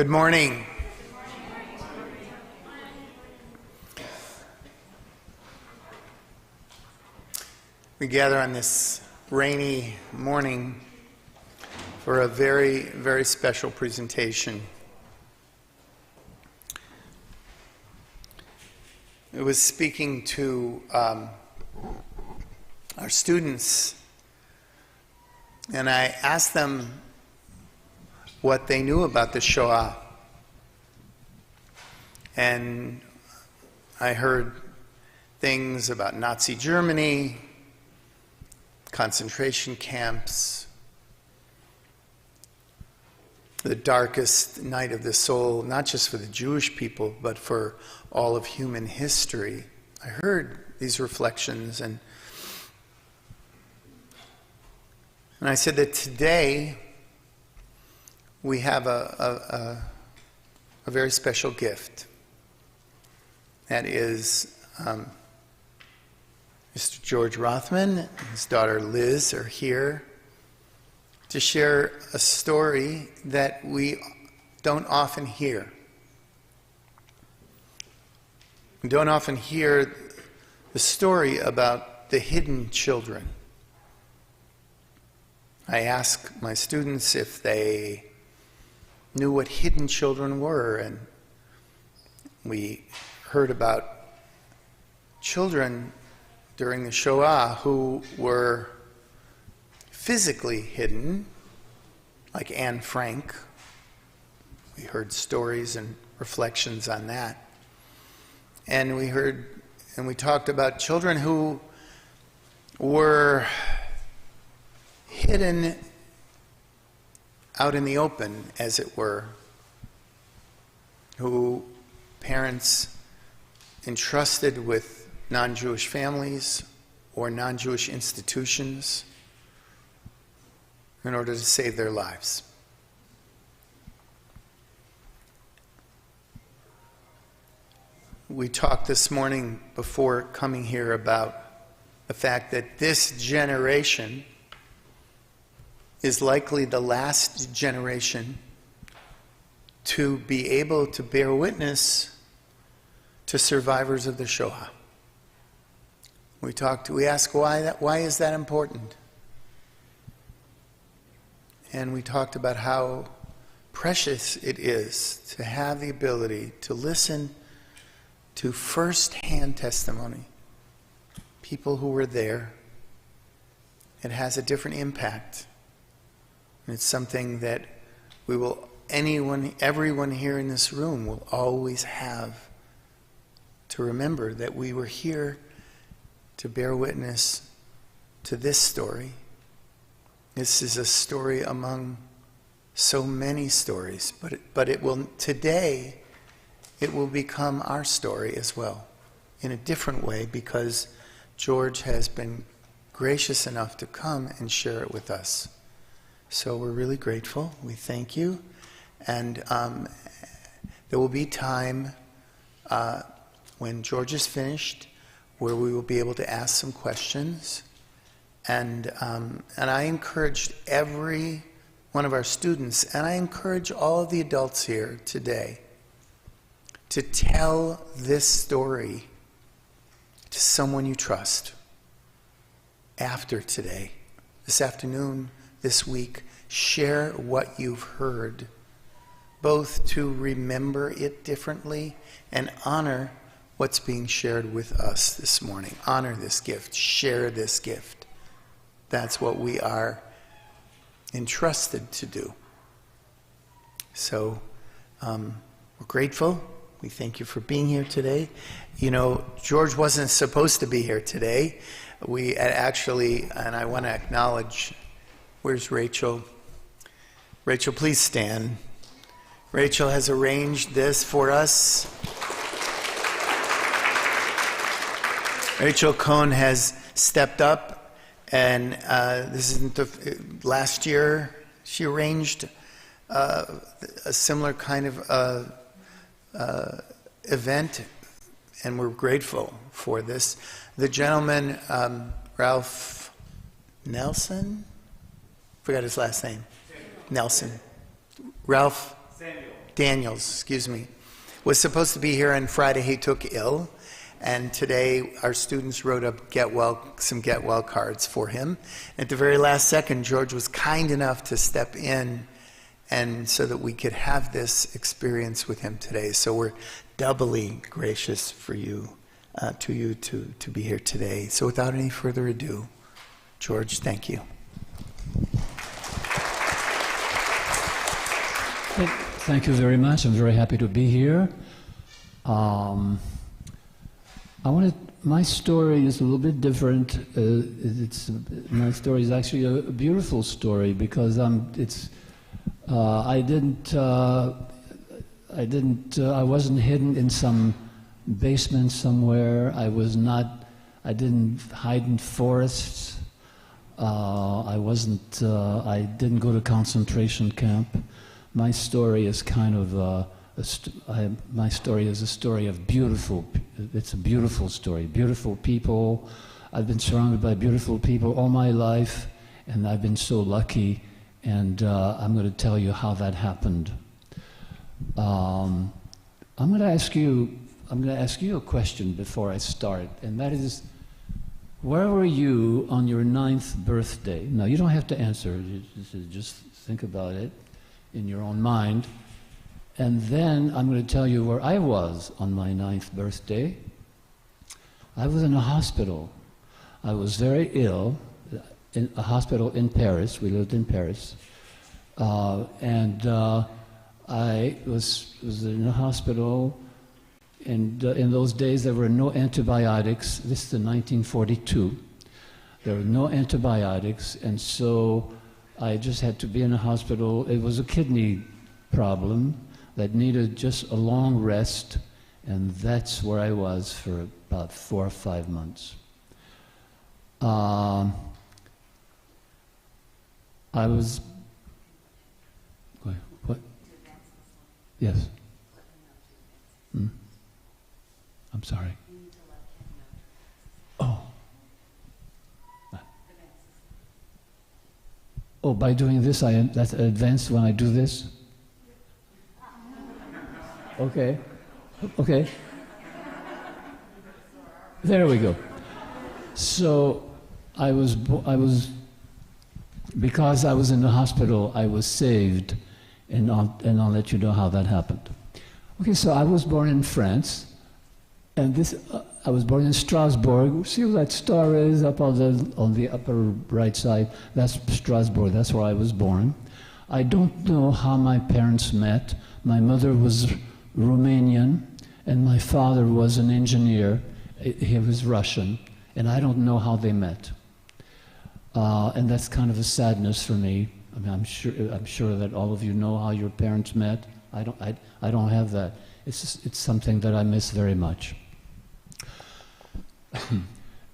Good morning. We gather on this rainy morning for a very, very special presentation. I was speaking to our students, and I asked them what they knew about the Shoah. And I heard things about Nazi Germany, concentration camps, the darkest night of the soul, not just for the Jewish people, but for all of human history. I heard these reflections, and I said that today we have a very special gift. That is Mr. George Rothman and his daughter Liz are here to share a story that we don't often hear. We don't often hear the story about the hidden children. I ask my students if they knew what hidden children were, and we heard about children during the Shoah who were physically hidden, like Anne Frank. We heard stories and reflections on that. And we talked about children who were hidden out in the open, as it were, who parents entrusted with non-Jewish families or non-Jewish institutions in order to save their lives. We talked this morning before coming here about the fact that this generation is likely the last generation to be able to bear witness to survivors of the Shoah. We asked why is that important? And we talked about how precious it is to have the ability to listen to first-hand testimony. People who were there. It has a different impact. And it's something that everyone here in this room will always have to remember, that we were here to bear witness to this story. This is a story among so many stories, but today it will become our story as well, in a different way, because George has been gracious enough to come and share it with us. So we're really grateful. We thank you. And there will be time when George is finished where we will be able to ask some questions. And I encouraged every one of our students, and I encourage all of the adults here today, to tell this story to someone you trust after today, this afternoon, this week. Share what you've heard, both to remember it differently and honor what's being shared with us this morning. Honor this gift. Share this gift. That's what we are entrusted to do. So we're grateful. We thank you for being here today. You know, George wasn't supposed to be here today. We actually, and I want to acknowledge, where's Rachel? Rachel, please stand. Rachel has arranged this for us. Rachel Cohn has stepped up, and this isn't last year she arranged a similar kind of event, and we're grateful for this. The gentleman, Ralph forgot his last name. Nelson. Ralph Daniels, excuse me, was supposed to be here on Friday. He took ill, and today our students wrote up some get well cards for him. At the very last second, George was kind enough to step in, and so that we could have this experience with him today. So we're doubly gracious for you, to be here today. So without any further ado, George, thank you. Thank you very much. I'm very happy to be here. My story is a little bit different. My story is actually a beautiful story because I wasn't hidden in some basement somewhere. I didn't hide in forests. I didn't go to concentration camp. My story is kind of my story is a story of it's a beautiful story, beautiful people. I've been surrounded by beautiful people all my life, and I've been so lucky, and I'm going to tell you how that happened. I'm going to ask you a question before I start, and that is, where were you on your 9th birthday? Now, you don't have to answer, just think about it in your own mind. And then I'm going to tell you where I was on my 9th birthday. I was in a hospital. I was very ill, in a hospital in Paris. We lived in Paris. I was in a hospital, and in those days there were no antibiotics. This is in 1942. There were no antibiotics, and so I just had to be in a hospital. It was a kidney problem that needed just a long rest, and that's where I was for about 4 or 5 months. I was... What? Yes. I'm sorry. Oh. Oh, by doing this, that's advanced when I do this? Okay. Okay. There we go. So because I was in the hospital, I was saved, and I'll let you know how that happened. Okay, so I was born in France, and I was born in Strasbourg. See where that star is up on the upper right side? That's Strasbourg. That's where I was born. I don't know how my parents met. My mother was Romanian, and my father was an engineer. He was Russian, and I don't know how they met. And that's kind of a sadness for me. I mean, I'm sure that all of you know how your parents met. I don't have that. It's something that I miss very much.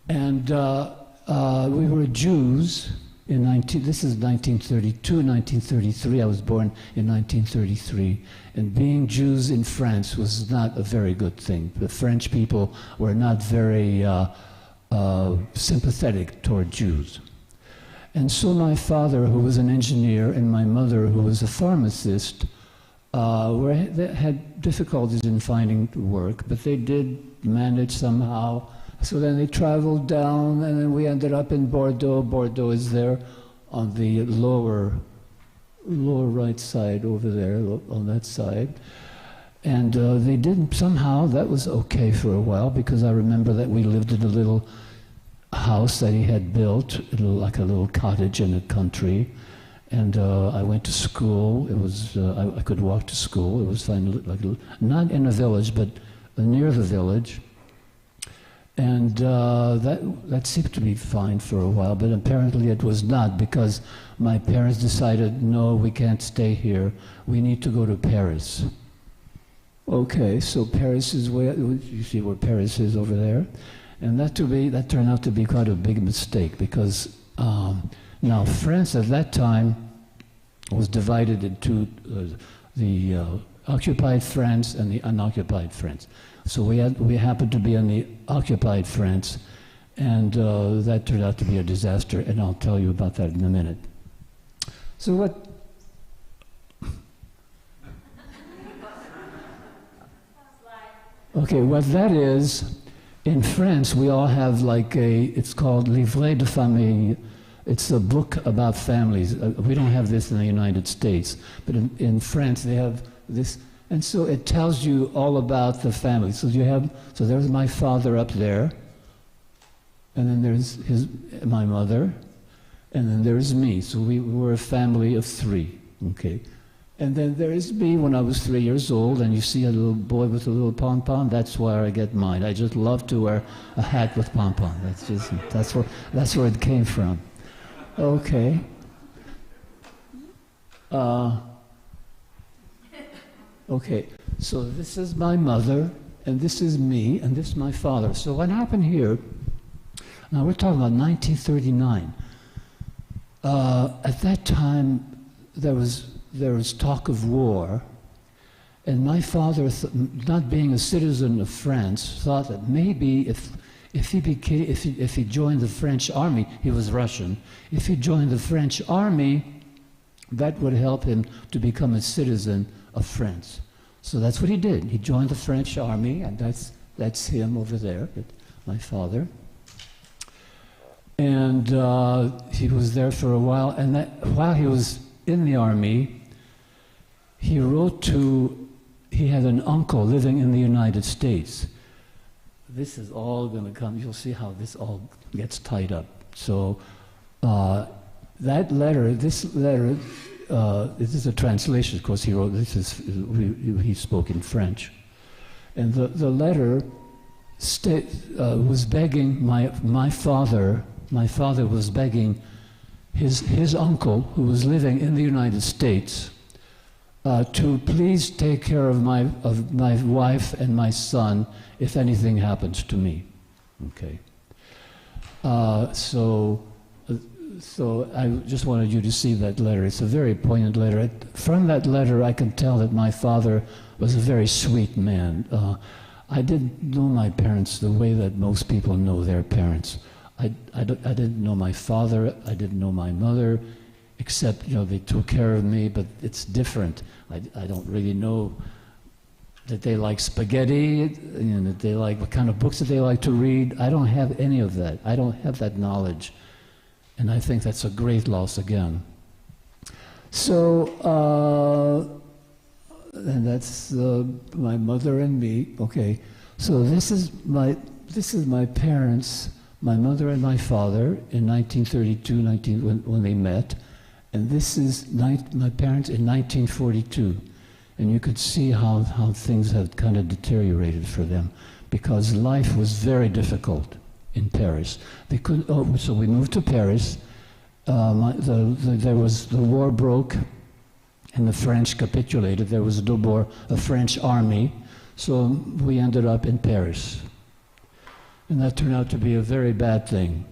And we were Jews this is 1932, 1933. I was born in 1933. And being Jews in France was not a very good thing. The French people were not very sympathetic toward Jews. And so my father, who was an engineer, and my mother, who was a pharmacist, they had difficulties in finding work, but they did manage somehow. So then they traveled down, and then we ended up in Bordeaux. Bordeaux is there on the lower right side over there, on that side. And they did somehow, that was okay for a while, because I remember that we lived in a little house that he had built, like a little cottage in the country. And I went to school. It was I could walk to school. It was fine, not in a village, but near the village. And that seemed to be fine for a while, but apparently it was not, because my parents decided, no, we can't stay here. We need to go to Paris. Okay, so Paris is where, you see where Paris is over there? And that turned out to be quite a big mistake, because now France at that time was divided into the occupied France and the unoccupied France. So we happened to be in the occupied France, and that turned out to be a disaster, and I'll tell you about that in a minute. So what? Okay, what that is, in France, we all have like it's called Livret de Famille. It's a book about families. We don't have this in the United States, but in France they have this, and so it tells you all about the family. So there's my father up there, and then there's my mother, and then there's me. So we were a family of 3, okay? And then there is me when I was 3 years old, and you see a little boy with a little pom-pom. That's where I get mine. I just love to wear a hat with pom-pom. That's where it came from. Okay. Okay. So this is my mother, and this is me, and this is my father. So what happened here? Now we're talking about 1939. At that time, there was talk of war, and my father, not being a citizen of France, thought that maybe if he joined the French army, he was Russian. If he joined the French army, that would help him to become a citizen of France. So that's what he did. He joined the French army, and that's him over there, my father. And he was there for a while, and while he was in the army, he had an uncle living in the United States. This is all going to come, you'll see how this all gets tied up. So this is a translation, of course, he wrote, he spoke in French. And the letter was begging my father was begging his uncle, who was living in the United States, to please take care of my wife and my son if anything happens to me. Okay. So I just wanted you to see that letter. It's a very poignant letter. From that letter, I can tell that my father was a very sweet man. I didn't know my parents the way that most people know their parents. I didn't know my father, I didn't know my mother, except, they took care of me, but it's different. I don't really know that they like spaghetti, that they like, what kind of books that they like to read. I don't have any of that. I don't have that knowledge. And I think that's a great loss again. So, and that's my mother and me. Okay, so this is my parents, my mother and my father in 1932, when they met, and this is my parents in 1942. And you could see how things had kind of deteriorated for them, because life was very difficult in Paris. They couldn't. So we moved to Paris. The war broke, and the French capitulated. There was a French army, so we ended up in Paris, and that turned out to be a very bad thing.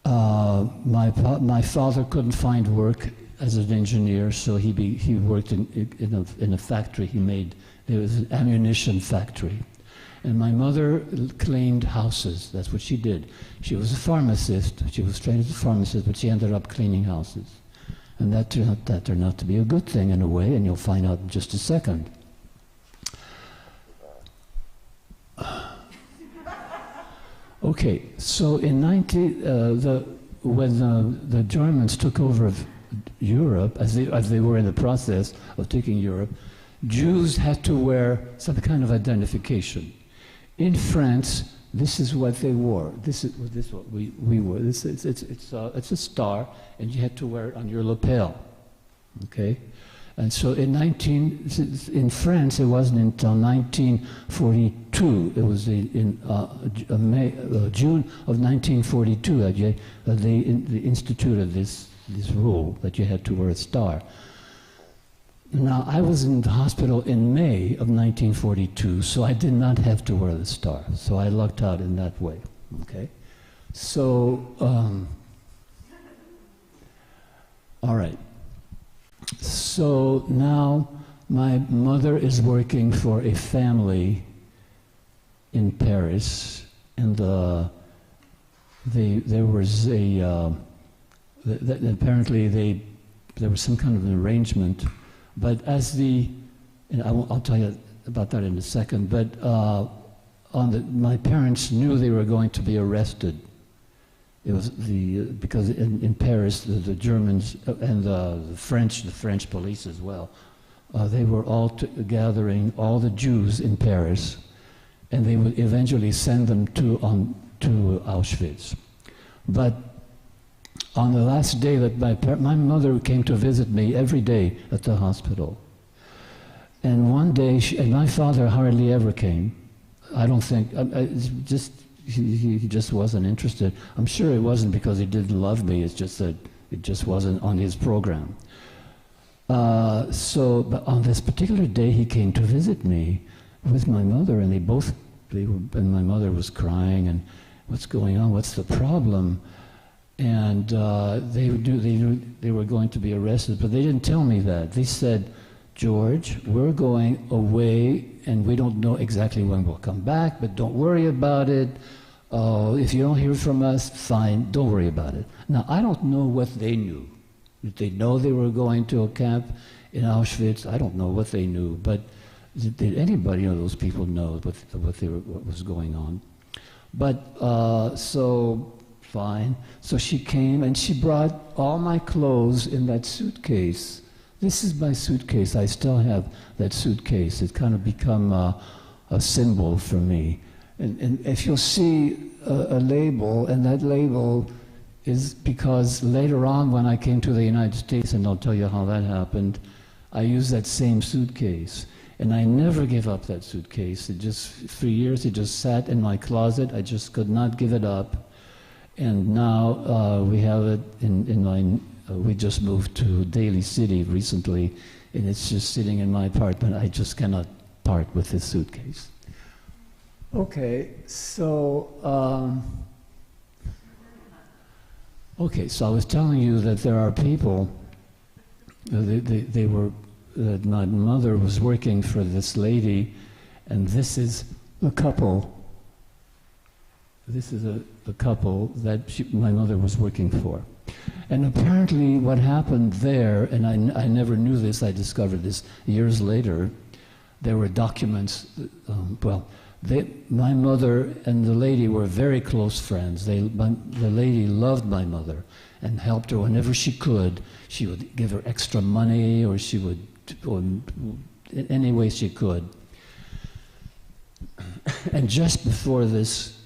My father couldn't find work as an engineer, so he worked in a factory. There was an ammunition factory. And my mother cleaned houses. That's what she did. She was a pharmacist. She was trained as a pharmacist, but she ended up cleaning houses. And that turned out to be a good thing in a way, and you'll find out in just a second. Okay, so in when the Germans took over Europe, as they were in the process of taking Europe, Jews had to wear some kind of identification. In France, this is what they wore. This is what we wore. It's a star, and you had to wear it on your lapel. Okay, and so in France, it wasn't until 1942. It was in June of 1942 that they instituted this rule that you had to wear a star. Now, I was in the hospital in May of 1942, so I did not have to wear the star. So I lucked out in that way, okay? So, all right. So now my mother is working for a family in Paris, and apparently there was some kind of an arrangement. But I'll tell you about that in a second. But my parents knew they were going to be arrested. It was because in Paris the Germans and the French police as well. They were all gathering all the Jews in Paris, and they would eventually send them to Auschwitz. But on the last day that my mother came to visit me every day at the hospital. And one day, and my father hardly ever came. I don't think, he just wasn't interested. I'm sure it wasn't because he didn't love me, it's just that it just wasn't on his program. But on this particular day, he came to visit me with my mother, and and my mother was crying, and what's going on, what's the problem? And they knew they were going to be arrested, but they didn't tell me that. They said, George, we're going away, and we don't know exactly when we'll come back, but don't worry about it. If you don't hear from us, fine, don't worry about it. Now, I don't know what they knew. Did they know they were going to a camp in Auschwitz? I don't know what they knew, but did anybody of those people know what was going on? But, so, fine. So she came, and she brought all my clothes in that suitcase. This is my suitcase. I still have that suitcase. It's kind of become a symbol for me. And if you'll see a label, and that label is because later on when I came to the United States, and I'll tell you how that happened, I used that same suitcase. And I never gave up that suitcase. For years, it just sat in my closet. I just could not give it up. And now we have it in my... we just moved to Daly City recently, and it's just sitting in my apartment. I just cannot part with this suitcase. Okay, so I was telling you that there are people. That my mother was working for this lady, and this is the couple. This is the couple that my mother was working for. And apparently what happened there, and I never knew this, I discovered this years later, there were documents, my mother and the lady were very close friends. The lady loved my mother and helped her whenever she could. She would give her extra money, or she would, or in any way she could. And just before this,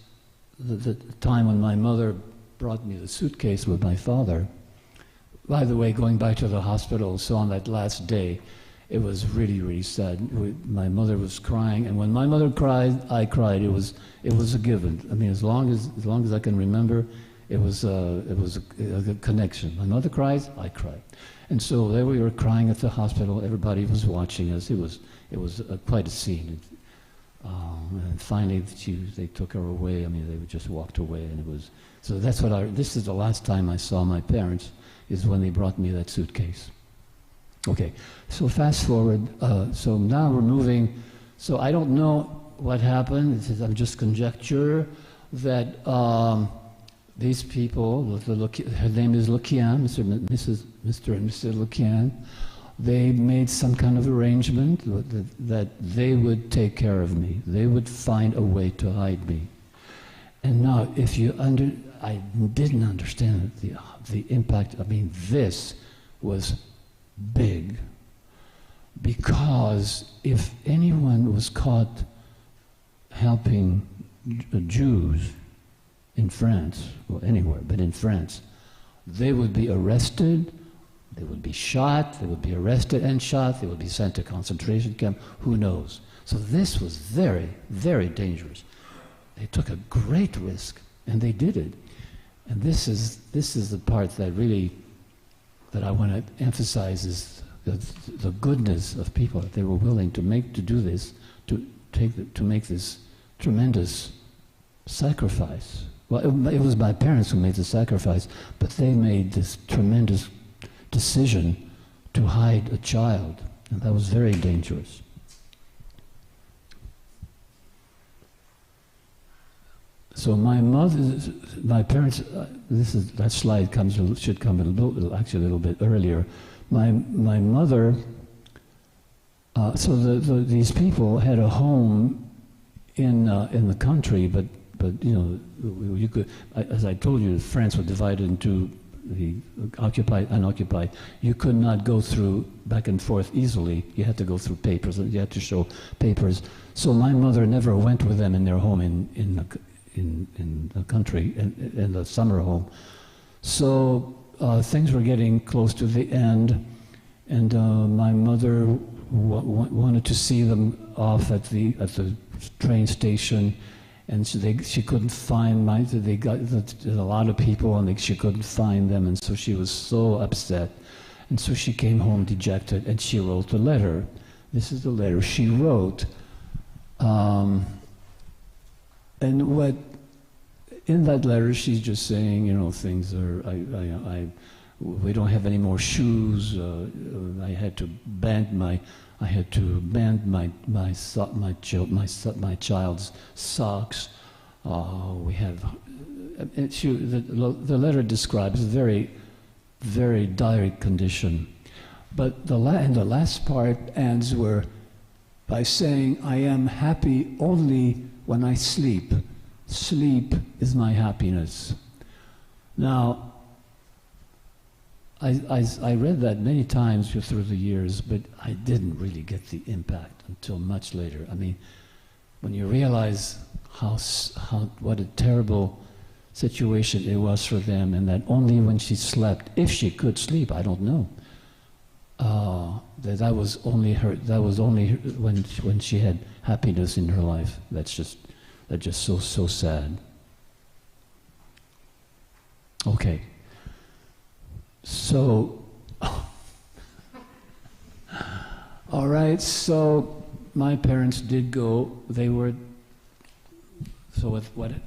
the time when my mother brought me the suitcase with my father. By the way, going back to the hospital, so on that last day, it was really, really sad. My mother was crying, and when my mother cried, I cried. It was a given. I mean, as long as I can remember, it was a connection. My mother cries, I cry, and so there we were crying at the hospital. Everybody was watching us. It was quite a scene. And finally, they took her away. I mean, they just walked away, and it was. So that's this is the last time I saw my parents, is when they brought me that suitcase. Okay, so fast forward, so now we're moving, so I don't know what happened. I'm just conjecture that these people, her name is Lukian, Mr. and Mr. Lukian, they made some kind of arrangement that they would take care of me. They would find a way to hide me. And now, I didn't understand the impact. I mean, this was big, because if anyone was caught helping Jews in France, or anywhere, but in France, they would be arrested, they would be shot, they would be arrested and shot, they would be sent to concentration camp, who knows. So this was very, very dangerous. They took a great risk, and they did it. And this is the part that I want to emphasize, is the goodness of people, that they were willing to make this tremendous sacrifice. Well, it was my parents who made the sacrifice, but they made this tremendous decision to hide a child, and that was very dangerous. So my parents, that slide should come a little bit earlier. My mother So these people had a home in the country, but you know, you could, as I told you, France was divided into the occupied, unoccupied. You could not go through back and forth easily. You had to go through papers, and you had to show papers. So my mother never went with them in their home in the country, in the summer home. So things were getting close to the end, and my mother wanted to see them off at the train station, and she couldn't find there's a lot of people, and she couldn't find them, and so she was so upset, and so she came home dejected, and she wrote a letter. This is the letter she wrote, and what in that letter she's just saying, you know, things are we don't have any more shoes. I had to band my child's socks. We have. The letter describes a very, very dire condition, but the last part ends by saying, "I am happy only when I sleep. Sleep is my happiness." Now, I read that many times through the years, but I didn't really get the impact until much later. I mean, when you realize what a terrible situation it was for them, and that only when she slept, if she could sleep, I don't know, that was only when she had happiness in her life. That's just so sad. Okay. So, all right, so my parents did go. The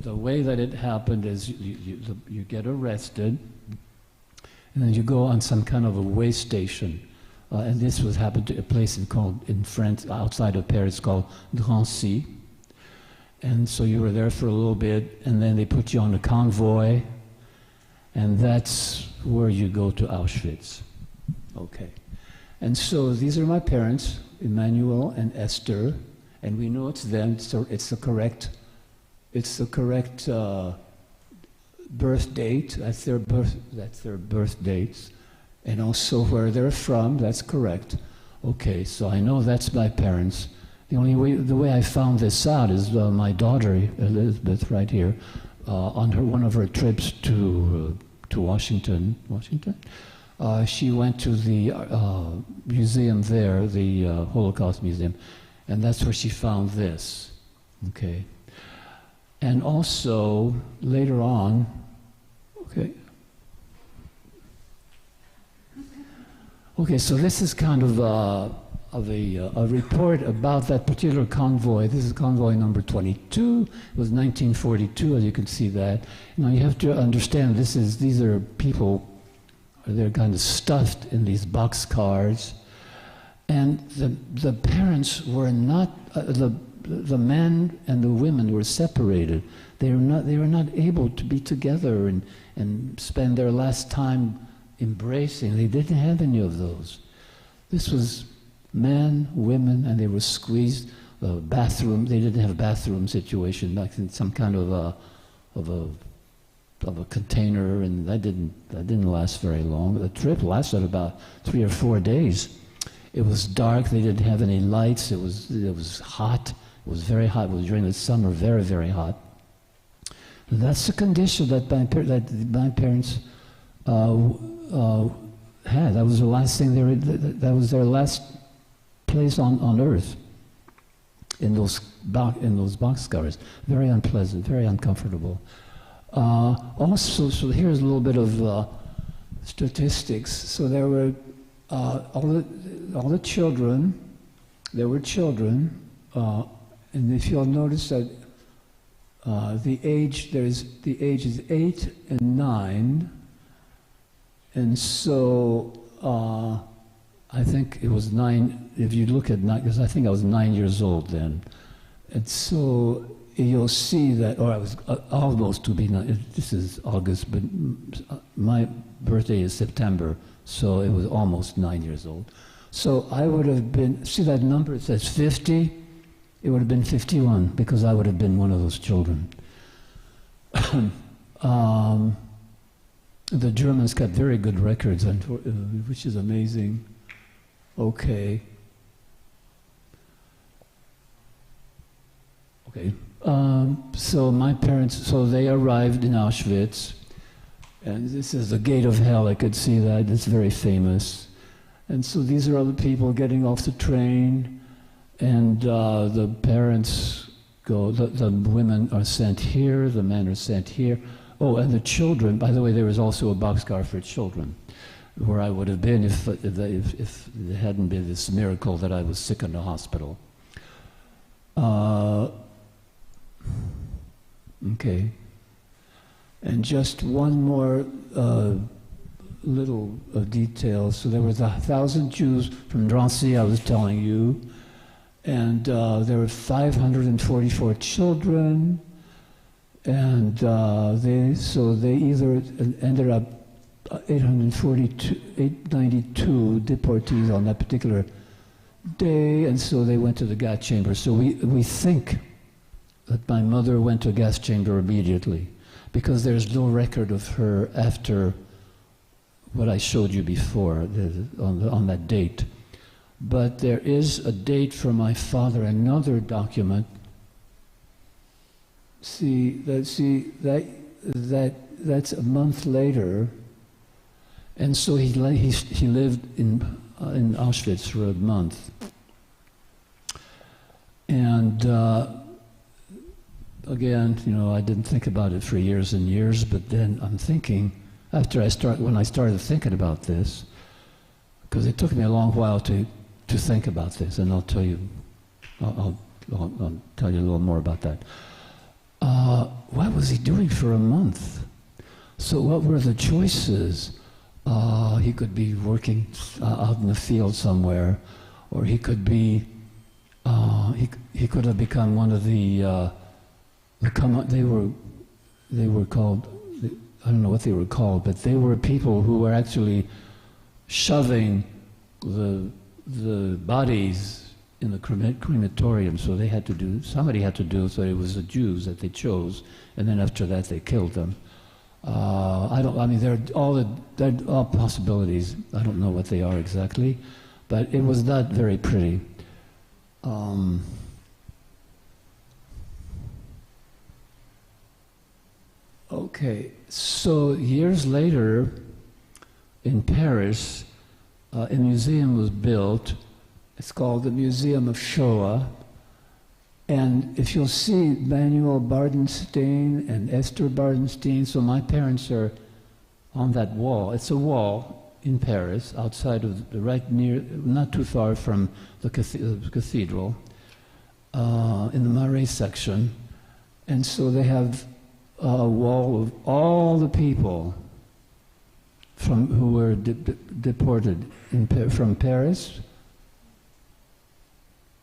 way that it happened is you get arrested, and then you go on some kind of a way station. And this happened to a place in France, outside of Paris, called Drancy. And so you were there for a little bit, and then they put you on a convoy, and that's where you go to Auschwitz. Okay. And so these are my parents, Emmanuel and Esther, and we know it's them, so it's the correct birth date. That's their birth dates, and also where they're from. That's correct. Okay, so I know that's my parents. The way I found this out is my daughter Elizabeth, right here, on one of her trips to Washington. She went to the museum there, the Holocaust Museum, and that's where she found this. Okay. And also, later on, okay. Okay, so this is kind of a report about that particular convoy. This is convoy number 22. It was 1942, as you can see that. Now you have to understand, these are people, they're kind of stuffed in these boxcars, and the parents were not, the men and the women were separated. They were not able to be together and spend their last time embracing. They didn't have any of those. This was men, women, and they were squeezed. Bathroom. They didn't have a bathroom situation, like in some kind of a container, and that didn't last very long. The trip lasted about 3 or 4 days. It was dark. They didn't have any lights. It was hot. It was very hot. It was during the summer, very, very hot. And that's the condition that my parents had. That was the last thing that was their last place on earth, in those boxcars. Very unpleasant, very uncomfortable. Also, so here's a little bit of statistics. So there were all the children. There were children, and if you'll notice that the age is 8 and 9, and so I think it was 9. If you look at 9, because I think I was 9 years old then, and so you'll see that, or I was almost to be 9. This is August, but my birthday is September, so it was almost 9 years old. So I would have been, see that number, it says 50? It would have been 51, because I would have been one of those children. The Germans kept very good records, which is amazing. Okay. Okay. So my parents, so they arrived in Auschwitz, and this is the gate of hell. I could see that. It's very famous. And so these are all the people getting off the train, and the parents go, the women are sent here, the men are sent here. Oh, and the children, by the way, there was also a boxcar for children, where I would have been if there hadn't been this miracle that I was sick in the hospital. Okay. And just one more little detail. So there was 1,000 Jews from Drancy, I was telling you, and there were 544 children, and they either ended up 892 deportees on that particular day, and so they went to the gas chamber. So we think that my mother went to a gas chamber immediately, because there's no record of her after what I showed you before on that date. But there is a date for my father, another document. That's a month later, and so he lived in Auschwitz for a month, and again, I didn't think about it for years and years, but then I'm thinking, when I started thinking about this, because it took me a long while to think about this, and I'll tell you a little more about that. What was he doing for a month? So what were the choices? He could be working out in the field somewhere, or he could be, he could have become one of they were called, I don't know what they were called, but they were people who were actually shoving the bodies in the crematorium. So somebody had to do, so it was the Jews that they chose, and then after that they killed them. There are all possibilities. I don't know what they are exactly, but it was not very pretty. Okay, so years later, in Paris, a museum was built. It's called the Museum of Shoah. And if you'll see Manuel Bardenstein and Esther Bardenstein, so my parents are on that wall. It's a wall in Paris, outside of right near, not too far from the cathedral, in the Marais section. And so they have a wall of all the people who were deported from Paris.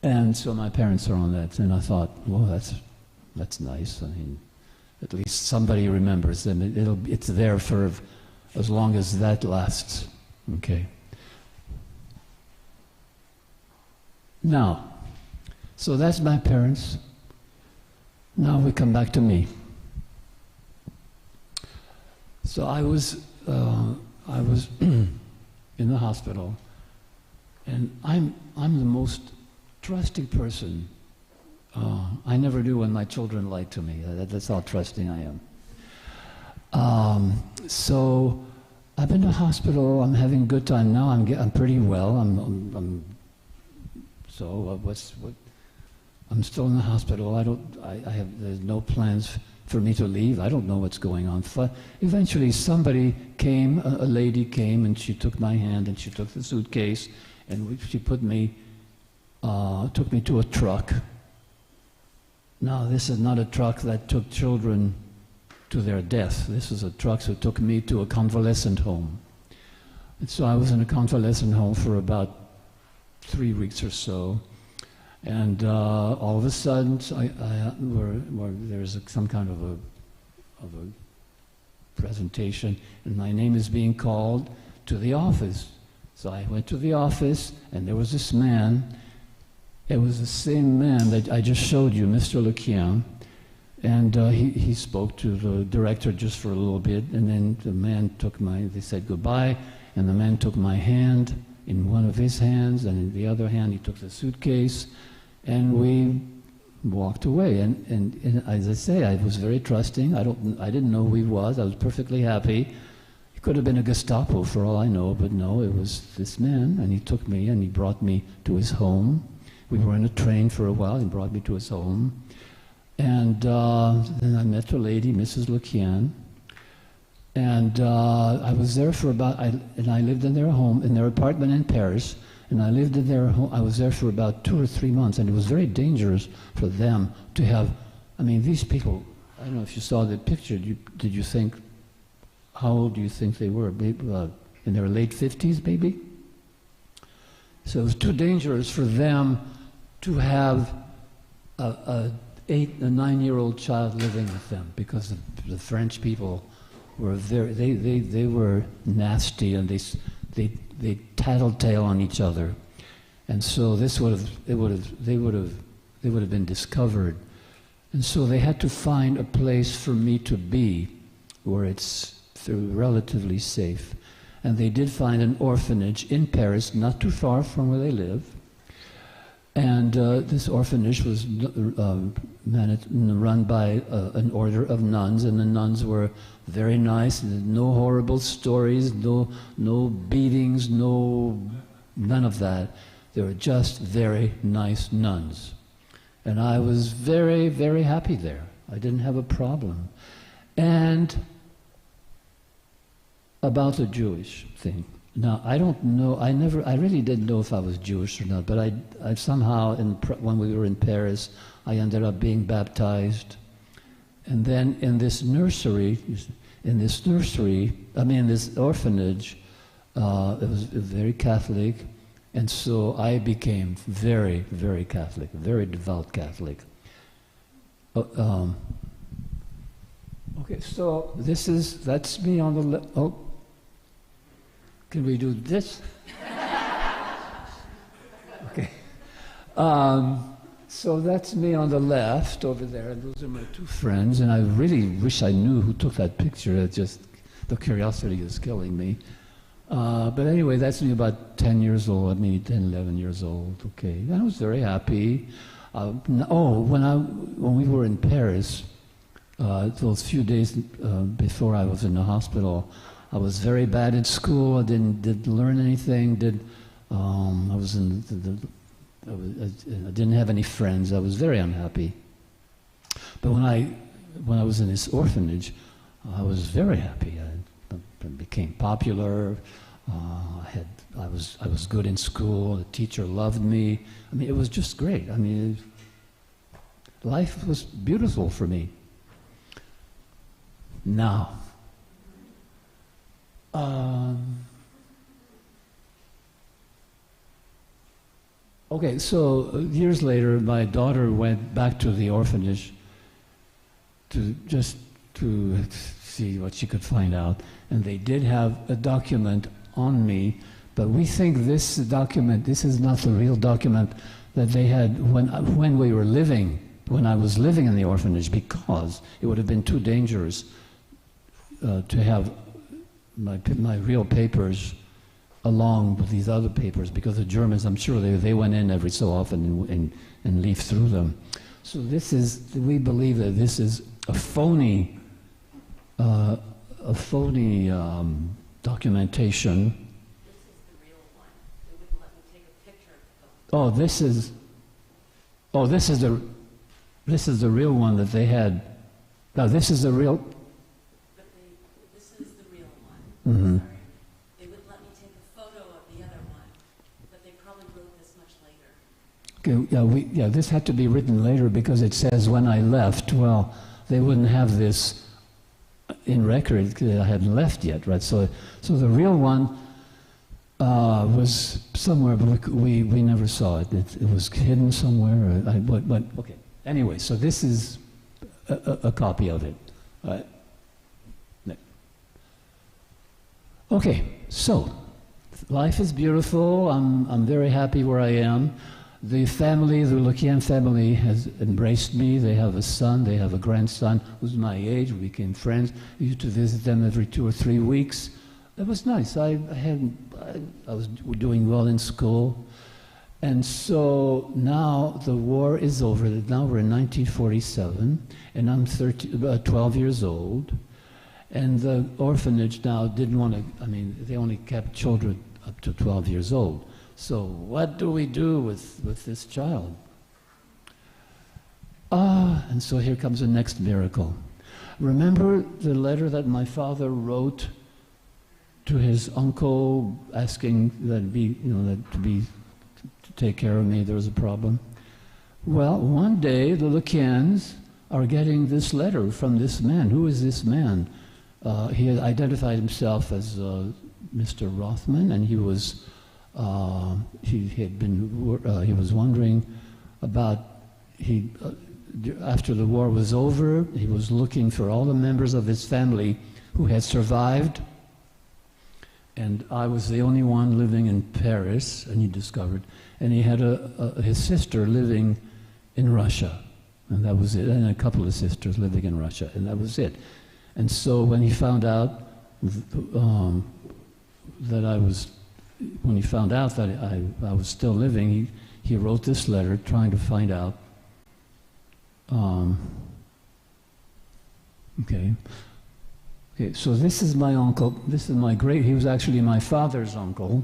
And so my parents are on that, and I thought, well, that's nice. I mean, at least somebody remembers them. It's there for as long as that lasts. Okay. Now, so that's my parents. Now we come back to me. So I was in the hospital, and I'm the most trusting person. I never do when my children lie to me. That's how trusting I am. So I'm in the hospital. I'm having a good time now. I'm pretty well. I'm still in the hospital. There's no plans for me to leave. I don't know what's going on. Eventually somebody came, a lady came, and she took my hand and she took the suitcase, and she took me to a truck. Now, this is not a truck that took children to their death. This is a truck that took me to a convalescent home. And so I was in a convalescent home for about 3 weeks or so. And all of a sudden, there's some kind of a presentation, and my name is being called to the office. So I went to the office, and there was this man. It was the same man that I just showed you, Mr. Lequien. And he spoke to the director just for a little bit, and then the man they said goodbye, and the man took my hand in one of his hands, and in the other hand he took the suitcase, and we walked away. And as I say, I was very trusting. I didn't know who he was. I was perfectly happy. He could have been a Gestapo for all I know, but no, it was this man, and he took me and he brought me to his home. We were in a train for a while. He brought me to his home. And then I met a lady, Mrs. Lequien, and I was there for I lived in their home, in their apartment in Paris, and I lived in their home. I was there for about 2 or 3 months, and it was very dangerous for them to have, I mean, these people, I don't know if you saw the picture, did you think, how old do you think they were? In their late 50s, maybe? So it was too dangerous for them to have a 8- or 9-year-old child living with them, because the French people were they were nasty, and they tattletale on each other, and so they would have been discovered, and so they had to find a place for me to be where it's relatively safe, and they did find an orphanage in Paris, not too far from where they live. And this orphanage was run by an order of nuns, and the nuns were very nice. No horrible stories, no beatings, none of that. They were just very nice nuns. And I was very, very happy there. I didn't have a problem. And about the Jewish thing. Now, I don't know, I really didn't know if I was Jewish or not, but I somehow, when we were in Paris, I ended up being baptized. And then in this orphanage, it was very Catholic, and so I became very, very Catholic, very devout Catholic. Okay, so that's me on the left. Oh. Can we do this? Okay. So that's me on the left over there, and those are my 2 friends, and I really wish I knew who took that picture. The curiosity is killing me. But anyway, that's me about 10 years old, maybe 10, 11 years old. Okay, I was very happy. When we were in Paris, those few days before I was in the hospital, I was very bad at school. I didn't learn anything. I didn't have any friends. I was very unhappy. But when I was in this orphanage, I was very happy. I became popular. I was good in school. The teacher loved me. I mean, it was just great. I mean, life was beautiful for me. Now. Okay, so years later, my daughter went back to the orphanage to see what she could find out, and they did have a document on me, but we think this is not the real document that they had when we were living, when I was living in the orphanage, because it would have been too dangerous to have my real papers along with these other papers, because the Germans, I'm sure they went in every so often and leafed through them. So we believe that this is a phony documentation. This is the real one. They wouldn't let me take a picture of the this is the real one that they had. Now this is the real. This is the real one. Mm-hmm. Sorry. They wouldn't let me take a photo of the other one, but they probably wrote this much later. Okay, this had to be written later because it says when I left. Well, they wouldn't have this in record because I hadn't left yet, right? So the real one was somewhere, but we never saw it. It was hidden somewhere. But okay. Anyway, so this is a copy of it. Okay, so life is beautiful. I'm very happy where I am. The family, the Lequien family, has embraced me. They have a son, they have a grandson who's my age. We became friends. I used to visit them every 2 or 3 weeks. It was nice. I was doing well in school. And so now the war is over. Now we're in 1947, and I'm 12 years old. And the orphanage now didn't want to, they only kept children up to 12 years old. So what do we do with this child? And so here comes the next miracle. Remember the letter that my father wrote to his uncle asking to take care of me? There was a problem. Well, one day the Lequiens are getting this letter from this man. Who is this man? He had identified himself as Mr. Rothman, and he was he was wondering about after the war was over. He was looking for all the members of his family who had survived, and I was the only one living in Paris, and he discovered, and he had his sister living in Russia, and that was it, and a couple of sisters living in Russia, and that was it. And so when he found out that I was still living, he wrote this letter trying to find out. Okay, so this is my uncle. This is he was actually my father's uncle,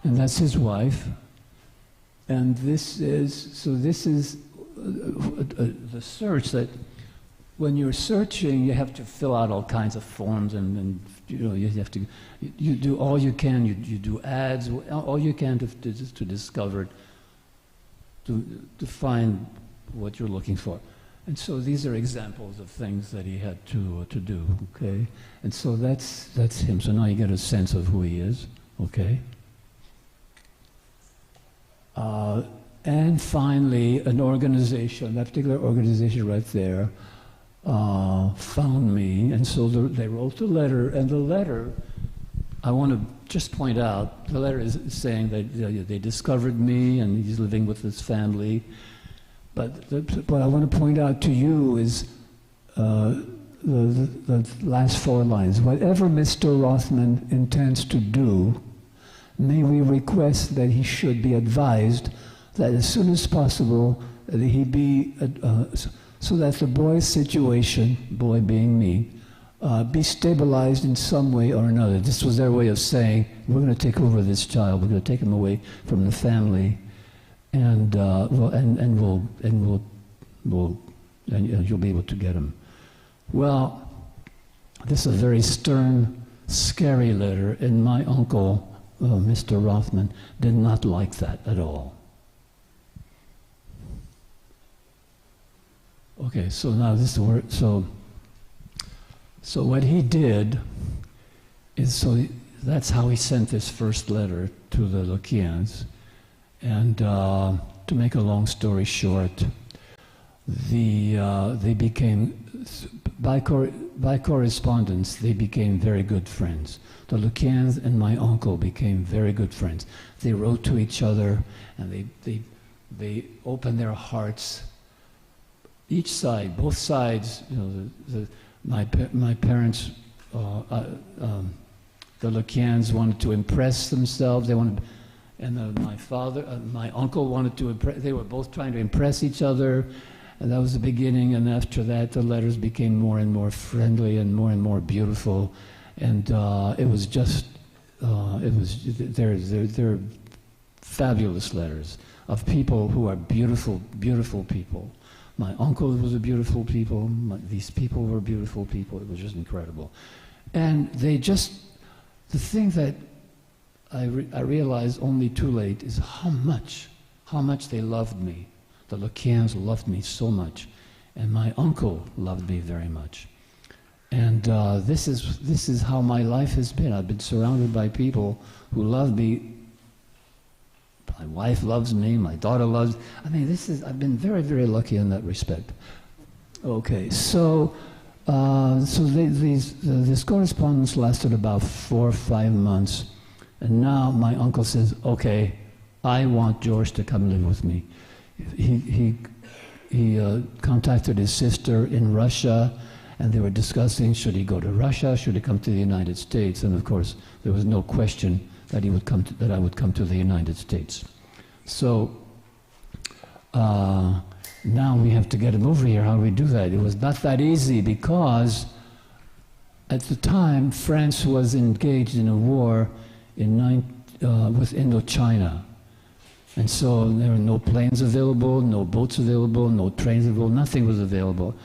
and that's his wife. And this is the search that when you're searching, you have to fill out all kinds of forms, and you do all you can. You do ads, all you can to discover, to find what you're looking for. And so these are examples of things that he had to do. Okay, and so that's him. So now you get a sense of who he is. Okay. And finally, an organization, that particular organization right there, found me, and so they wrote a letter, and the letter, I want to just point out, the letter is saying that they discovered me, and he's living with his family, but what I want to point out to you is the last 4 lines. Whatever Mr. Rothman intends to do, may we request that he should be advised that as soon as possible, that he be so that the boy's situation, boy being me, be stabilized in some way or another. This was their way of saying, we're going to take over this child. We're going to take him away from the family, and you'll be able to get him. Well, this is a very stern, scary letter, and my uncle, Mr. Rothman, did not like that at all. Okay, so now this is where, so what he did is, that's how he sent this first letter to the Lequiens. And to make a long story short, they became, by correspondence, they became very good friends. The Lequiens and my uncle became very good friends. They wrote to each other, and they opened their hearts. Each side, both sides, my parents, the Lequiens wanted to impress themselves. They wanted, and my father, my uncle wanted to impress. They were both trying to impress each other, and that was the beginning. And after that, the letters became more and more friendly and more beautiful. And it was just, they're fabulous letters of people who are beautiful, beautiful people. My uncle was a beautiful people. These people were beautiful people. It was just incredible. And they just, the thing that I realized only too late is how much they loved me. The Lequiens loved me so much. And my uncle loved me very much. And this is how my life has been. I've been surrounded by people who love me. My wife loves me, my daughter loves, I've been very, very lucky in that respect. Okay, so this correspondence lasted about 4 or 5 months, And now my uncle says, okay, I want George to come live with me. He contacted his sister in Russia, and they were discussing, should he go to Russia, should he come to the United States? And of course, there was no question that that I would come to the United States. So now we have to get him over here. How do we do that? It was not that easy because at the time, France was engaged in a war with Indochina. And so there were no planes available, no boats available, no trains available, nothing was available.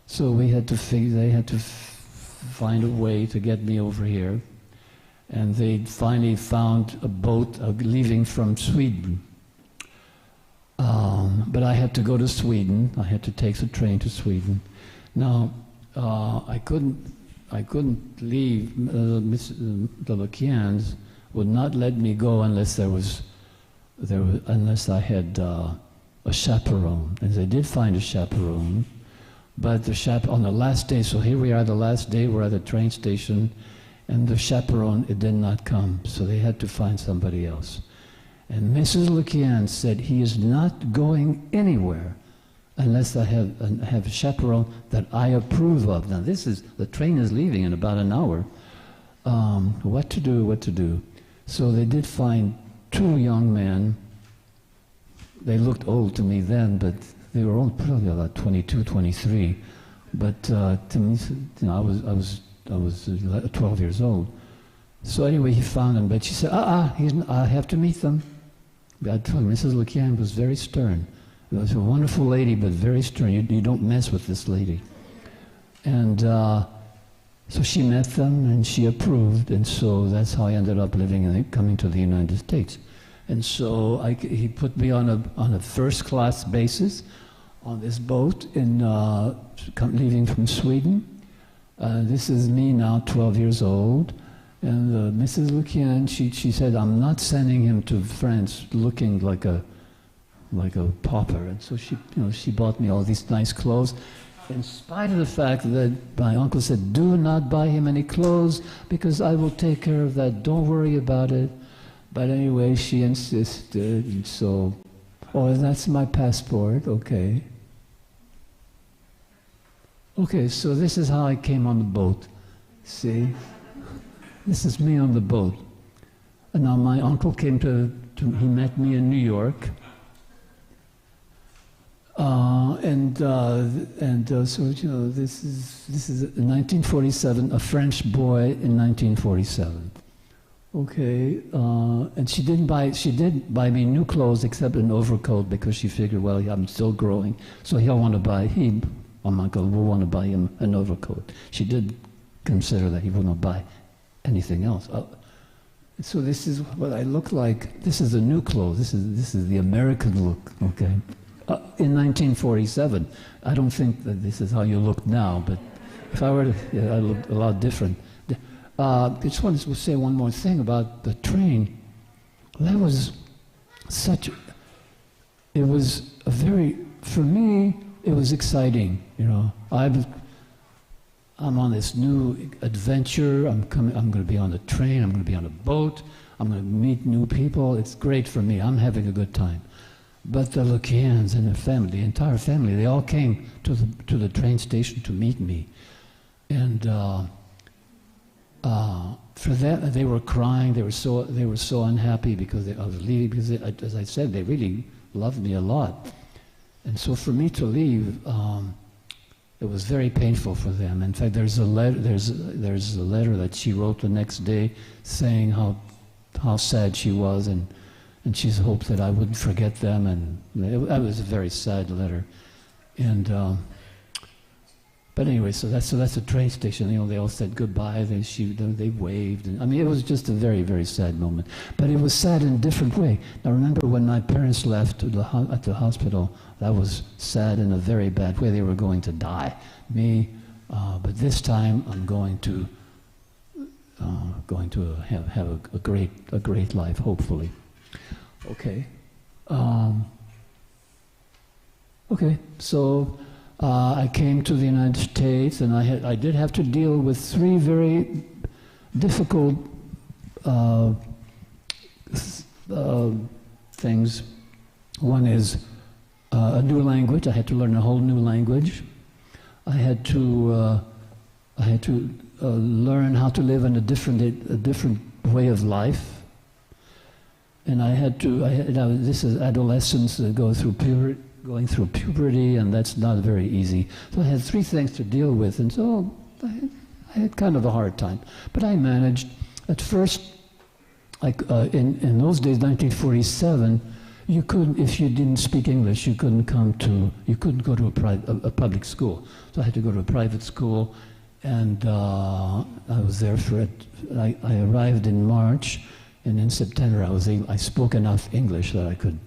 So they had to find a way to get me over here. And they finally found a boat leaving from Sweden. But I had to go to Sweden. I had to take the train to Sweden. Now, I couldn't leave. The Lukians would not let me go unless unless I had a chaperone. And they did find a chaperone, but on the last day, so here we are the last day, we're at the train station, and the chaperone, it did not come, so they had to find somebody else. And Mrs. Lukian said, he is not going anywhere unless I have a chaperone that I approve of. Now the train is leaving in about an hour. What to do? So they did find 2 young men. They looked old to me then, but they were all probably about 22, 23. But to me, I was 12 years old. So anyway, he found them, but she said, I have to meet them. I told him, Mrs. Lukian was very stern. She was a wonderful lady, but very stern. You don't mess with this lady. And so she met them, and she approved, and so that's how I ended up living and coming to the United States. And so he put me on a first-class basis on this boat leaving from Sweden. This is me now, 12 years old. And Mrs. Lukian, she said, I'm not sending him to France looking like a pauper. And so she bought me all these nice clothes, in spite of the fact that my uncle said, do not buy him any clothes because I will take care of that. Don't worry about it. But anyway, she insisted, and so, that's my passport, okay. Okay, so this is how I came on the boat. See? This is me on the boat. And now my uncle came he met me in New York. So this is 1947, a French boy in 1947. Okay, and she did buy me new clothes except an overcoat because she figured, well, I'm still growing, so my uncle will want to buy him an overcoat. She did consider that he would not buy anything else. So this is what I look like. This is the new clothes. This is the American look. Okay. In 1947, I don't think that this is how you look now, but if I were to, I look a lot different. I just want to say one more thing about the train. That was for me, it was exciting, I'm on this new adventure. I'm going to be on the train. I'm going to be on a boat. I'm going to meet new people. It's great for me. I'm having a good time. But the Lukians and their family, the entire family, they all came to the train station to meet me, and for that they were crying. They were so unhappy because I was leaving. Because as I said, they really loved me a lot, and so for me to leave. It was very painful for them. In fact, there's a letter that she wrote the next day saying how sad she was, and she hoped that I wouldn't forget them. And that was a very sad letter. And but anyway, so that's a train station. They all said goodbye. They waved. And, it was just a very, very sad moment. But it was sad in a different way. Now remember when my parents left at the hospital, that was sad in a very bad way. They were going to die. But this time I'm going to have a great life, hopefully. Okay. Okay. So. I came to the United States, and I did have to deal with 3 very difficult things. One is a new language. I had to learn a whole new language. I had to learn how to live in a different way of life. And this is adolescents that going through puberty, and that's not very easy. So I had 3 things to deal with, and so I had kind of a hard time. But I managed. At first, in those days, 1947, you couldn't, if you didn't speak English, you couldn't go to a public school. So I had to go to a private school, and I was there I arrived in March, and in September I spoke enough English that I could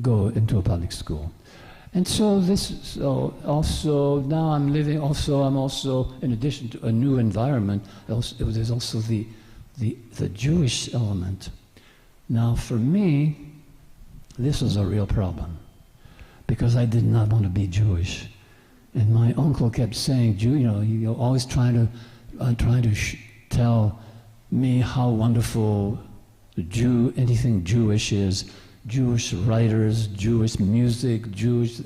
go into a public school. And so also now I'm also, in addition to a new environment, there's also the Jewish element. Now for me, this was a real problem, because I did not want to be Jewish. And my uncle kept saying, you're always trying to tell me how wonderful anything Jewish is. Jewish writers, Jewish music,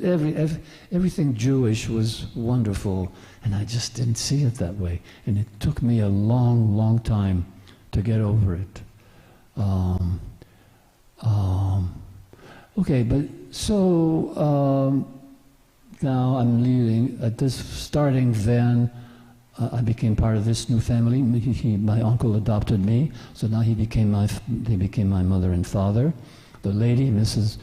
everything Jewish was wonderful, and I just didn't see it that way. And it took me a long, long time to get over it. Okay, but so now I'm leaving. Starting then, I became part of this new family. My uncle adopted me, so now he became my mother and father. The lady, his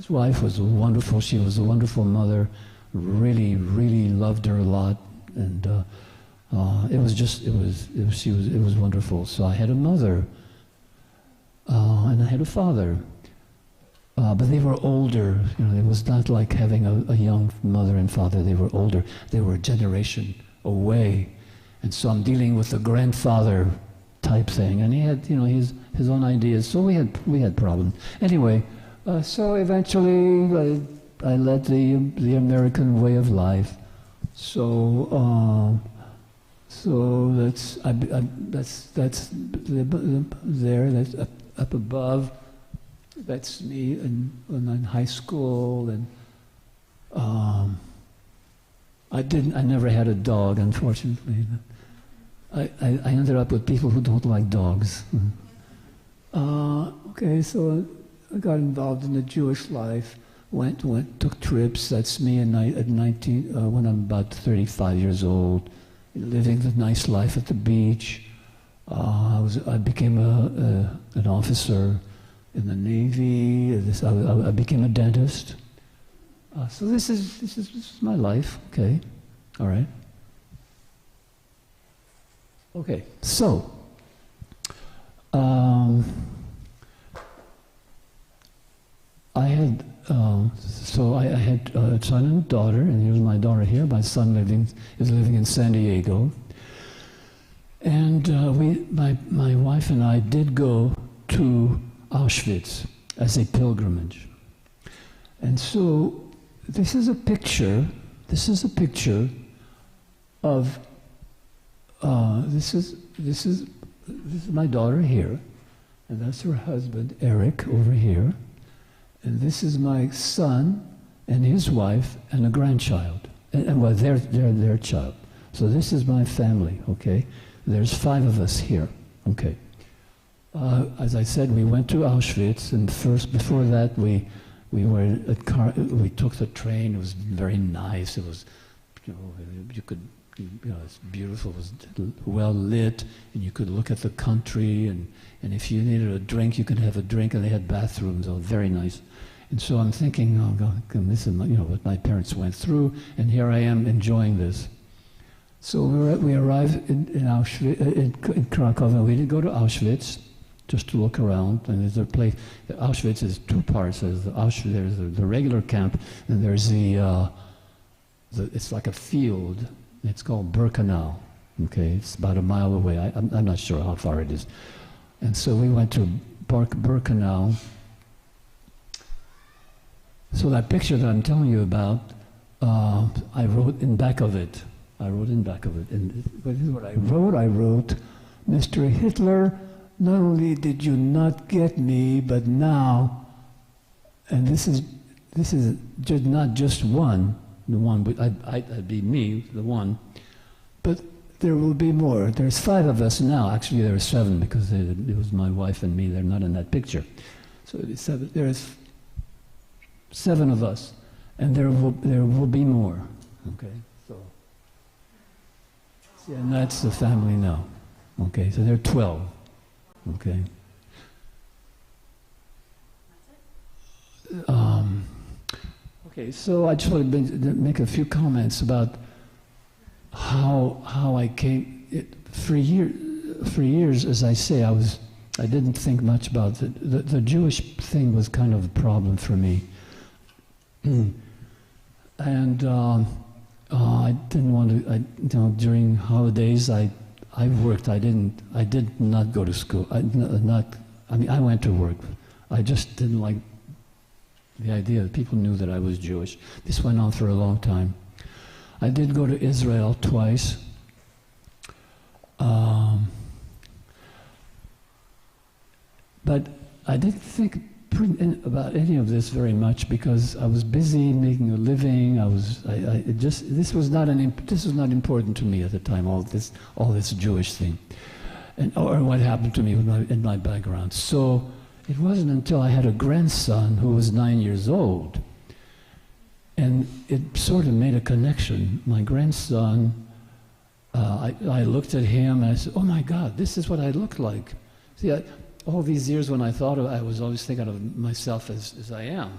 wife, was wonderful. She was a wonderful mother. Really, really loved her a lot, and it was wonderful. So I had a mother, and I had a father, but they were older. It was not like having a young mother and father. They were older. They were a generation away, and so I'm dealing with a grandfather type thing, and he had, his own ideas. So we had problems. Anyway, so eventually I led the American way of life. So that's there. That's up above. That's me in high school, and I never had a dog, unfortunately. I ended up with people who don't like dogs. Okay, so I got involved in the Jewish life. Took trips. That's me at 19 when I'm about 35 years old, living the nice life at the beach. I became an officer in the Navy. I became a dentist. So this is my life. Okay, all right. Okay, so I had a son and a daughter, and here's my daughter here. My son is living in San Diego, and my wife and I did go to Auschwitz as a pilgrimage, and so this is a picture of. This is my daughter here, and that's her husband Eric over here, and this is my son and his wife and a grandchild, and well, their child. So this is my family. Okay, there's 5 of us here. Okay, as I said, we went to Auschwitz, and before that we took the train. It was very nice. It was, it's beautiful. It was well lit, and you could look at the country, and if you needed a drink, you could have a drink, and they had bathrooms. Oh, very nice. And so I'm thinking, oh God, this is what my parents went through, and here I am enjoying this. So we arrived in Auschwitz, in Krakow, and we did go to Auschwitz just to look around. And there's a place. Auschwitz is 2 parts. There's the regular camp, and there's it's like a field. It's called Birkenau. Okay, it's about a mile away. I'm not sure how far it is. And so we went to Birkenau. So that picture that I'm telling you about, I wrote in back of it. And this is what I wrote. I wrote, Mr. Hitler only did you not get me, but now, and this is just not just one, the one, but I'd be me, the one, but there will be more. There's 5 of us now. Actually, there are 7 because it was my wife and me. They're not in that picture. So there's 7 of us, and there will be more. Okay, so see, and that's the family now. Okay, so there are 12. Okay. Okay, so I just want to make a few comments about how I came. For years, as I say, I didn't think much about it. The Jewish thing was kind of a problem for me, and I didn't want to. During holidays, I worked. I did not go to school. I went to work. I just didn't like the idea that people knew that I was Jewish. This went on for a long time. I did go to Israel twice. But I didn't think about any of this very much because I was busy making a living. This was not important to me at the time. All this Jewish thing, or what happened to me in my background. So it wasn't until I had a grandson who was 9 years old, and it sort of made a connection. My grandson, I looked at him and I said, "Oh my God, this is what I look like." See, all these years when I thought I was always thinking of myself as I am,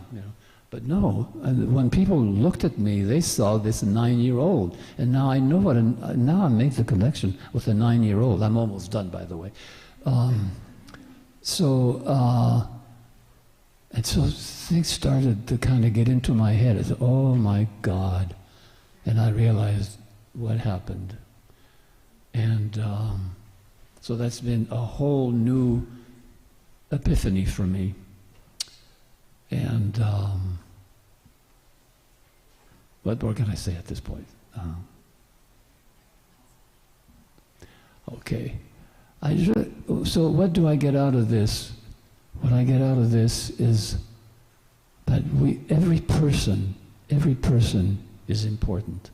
But no, when people looked at me, they saw this 9-year-old, and now I know now I make the connection with a 9-year-old. I'm almost done, by the way. And so things started to kind of get into my head. I said, "Oh my God," and I realized what happened, and so that's been a whole new epiphany for me. And what more can I say at this point? Okay. So what do I get out of this? What I get out of this is that every person is important.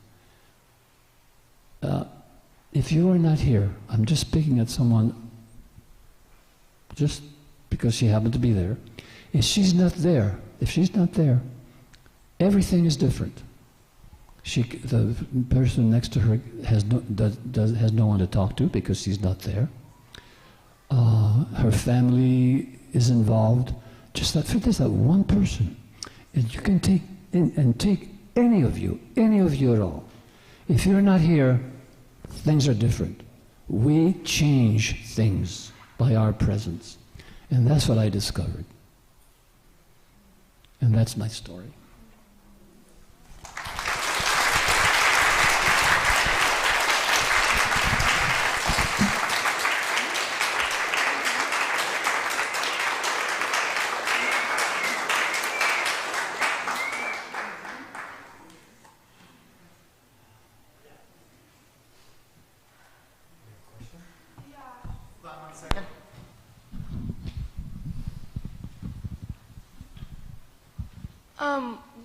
If you are not here, I'm just speaking at someone just because she happened to be there. If she's not there, everything is different. The person next to her has no one to talk to because she's not there. Her family is involved. Just that for this, that one person, and you can take any of you at all. If you're not here, things are different. We change things by our presence, and that's what I discovered. And that's my story.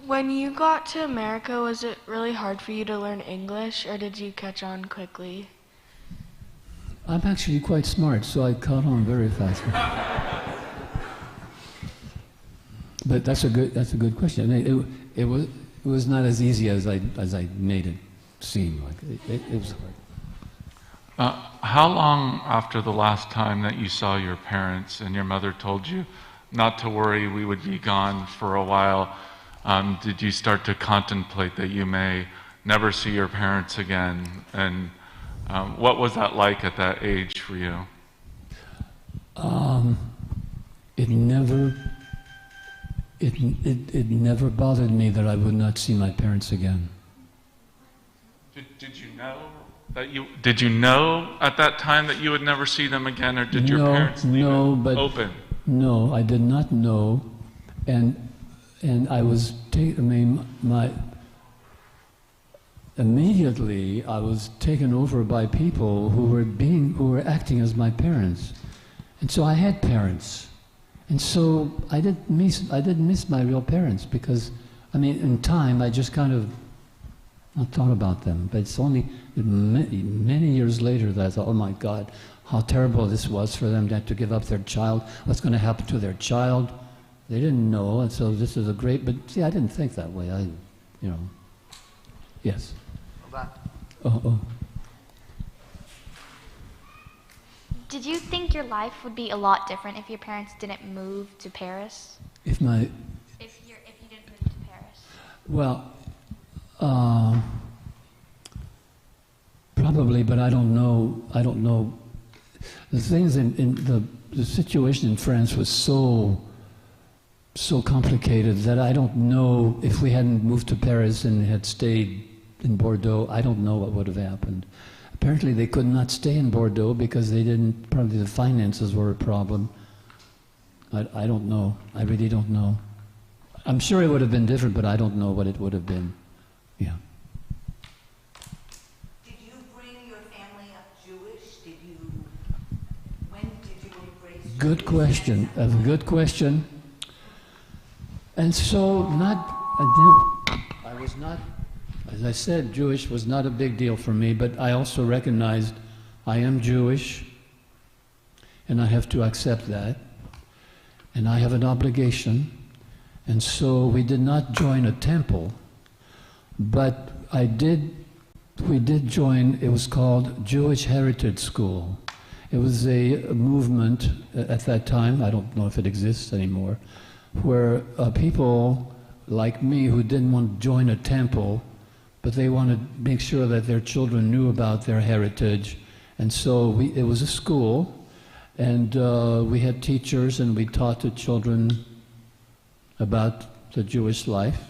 When you got to America, was it really hard for you to learn English, or did you catch on quickly? I'm actually quite smart, so I caught on very fast. But that's a good question. I mean, it was not as easy as I made it seem. Like it was hard. How long after the last time that you saw your parents and your mother told you not to worry, we would be gone for a while, did you start to contemplate that you may never see your parents again? And what was that like at that age for you? It never bothered me that I would not see my parents again. Did you know that did you know at that time that you would never see them again, or did your parents leave it open? No, I did not know, and I was immediately I was taken over by people who were acting as my parents, And so I had parents. And so I didn't miss my real parents because, I mean, in time I just kind of not thought about them. But it's only many years later that I thought, oh my God, how terrible this was for them to have to give up their child. What's going to happen to their child? They didn't know, and so this is a great, but see, I didn't think that way. Yes. Hold on. Oh. Did you think your life would be a lot different if your parents didn't move to Paris? If you didn't move to Paris? Well, probably, but I don't know. The things in the situation in France was so complicated that I don't know if we hadn't moved to Paris and had stayed in Bordeaux, I don't know what would have happened. Apparently they could not stay in Bordeaux because probably the finances were a problem. I don't know. I really don't know. I'm sure it would have been different, but I don't know what it would have been. Yeah. Did you bring your family up Jewish? When did you embrace Jewish? Good question. That's a good question. And so I was not, as I said, Jewish was not a big deal for me, but I also recognized I am Jewish, and I have to accept that, and I have an obligation, and so we did not join a temple, but we did join, it was called Jewish Heritage School. It was a movement at that time, I don't know if it exists anymore, where people like me who didn't want to join a temple, but they wanted to make sure that their children knew about their heritage. And so it was a school, and we had teachers, and we taught the children about the Jewish life.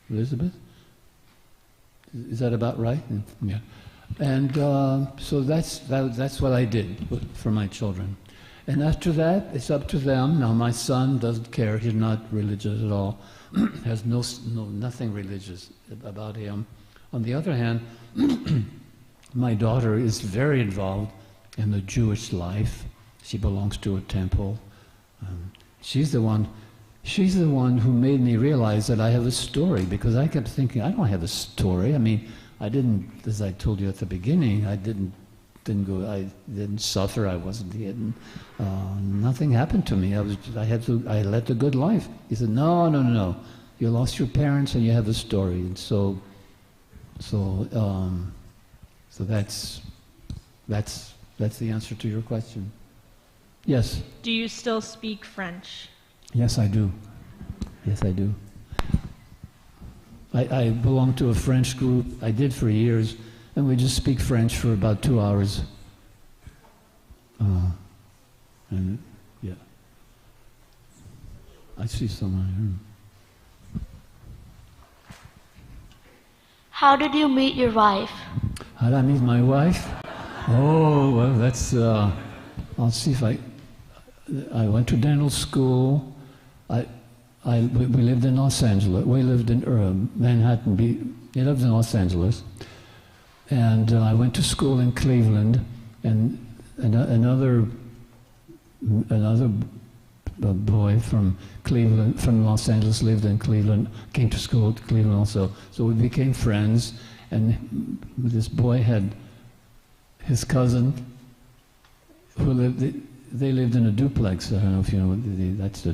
Elizabeth? Is that about right? Yeah. And so that's what I did for my children. And after that, it's up to them. Now, my son doesn't care. He's not religious at all. Has nothing religious about him. On the other hand, my daughter is very involved in the Jewish life. She belongs to a temple. She's the one who made me realize that I have a story, because I kept thinking, I don't have a story. I mean, I didn't, as I told you at the beginning, I didn't suffer, I wasn't hidden. Nothing happened to me. I led a good life. He said, no. You lost your parents and you have a story. And so that's the answer to your question. Yes? Do you still speak French? Yes, I do. Yes, I do. I belong to a French group. I did for years. And we just speak French for about 2 hours. And yeah. I see someone here. How did you meet your wife? How did I meet my wife? Oh, well, that's, I'll see if I went to dental school. We lived in Los Angeles. We lived in Manhattan. We lived in Los Angeles. And I went to school in Cleveland, and another boy from Cleveland, from Los Angeles, lived in Cleveland, came to school at Cleveland also. So we became friends, and this boy had his cousin who they lived in a duplex. I don't know if you know, that's I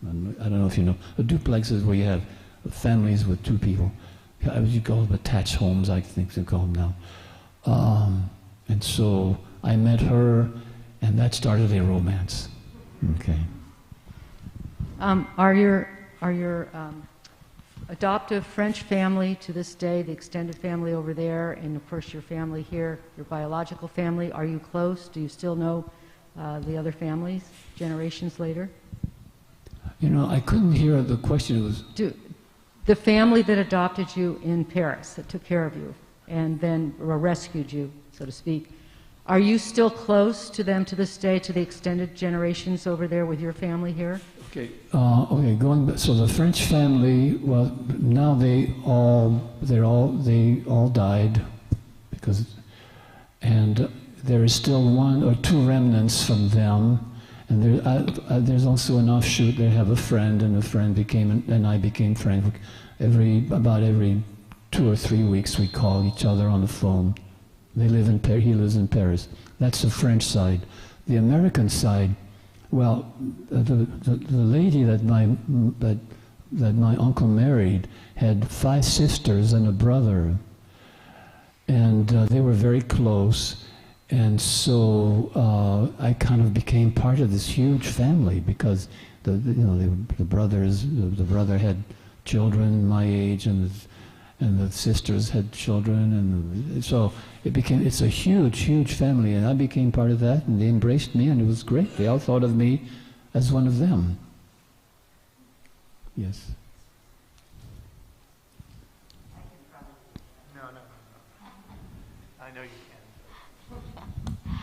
don't know if you know. A duplex is where you have families with two people. You call them attached homes, I think they call them now. And so I met her, and that started a romance. Okay. Are your adoptive French family to this day, the extended family over there, and of course your family here, your biological family, are you close? Do you still know the other families generations later? You know, I couldn't hear the question. It was the family that adopted you in Paris, that took care of you, and then rescued you, so to speak. Are you still close to them to this day, to the extended generations over there with your family here? Okay. Going back. So the French family, well, now they all died, and there is still one or two remnants from them. And there's also an offshoot. They have a friend, and a friend became, and I became friends. About every 2 or 3 weeks, we call each other on the phone. He lives in Paris. That's the French side. The American side, well, the lady that my uncle married had 5 sisters and a brother, and they were very close. And so I kind of became part of this huge family because the brother had children my age, and the sisters had children, and so it's a huge family, and I became part of that, and they embraced me, and it was great. They all thought of me as one of them. Yes. No. I know you can.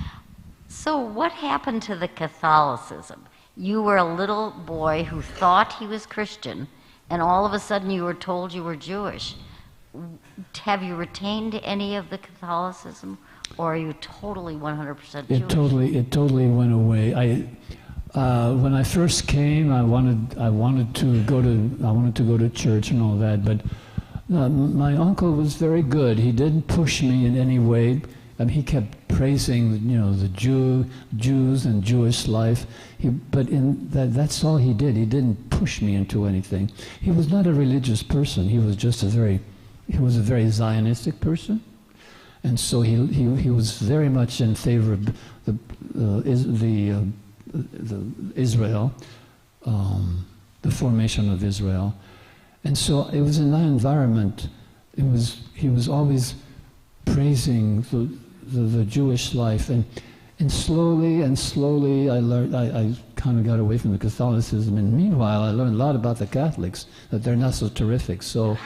So what happened to the Catholicism? You were a little boy who thought he was Christian, and all of a sudden you were told you were Jewish. Have you retained any of the Catholicism, or are you totally 100% Jewish? It totally went away. When I first came, I wanted to go to church and all that, but my uncle was very good. He didn't push me in any way. He kept praising, the Jews and Jewish life. But that's all he did. He didn't push me into anything. He was not a religious person. He was just a very Zionistic person, and so he was very much in favor of the Israel, the formation of Israel, and so it was in that environment. He was always praising the Jewish life, and slowly I learned. I kind of got away from the Catholicism, and meanwhile I learned a lot about the Catholics, that they're not so terrific. So,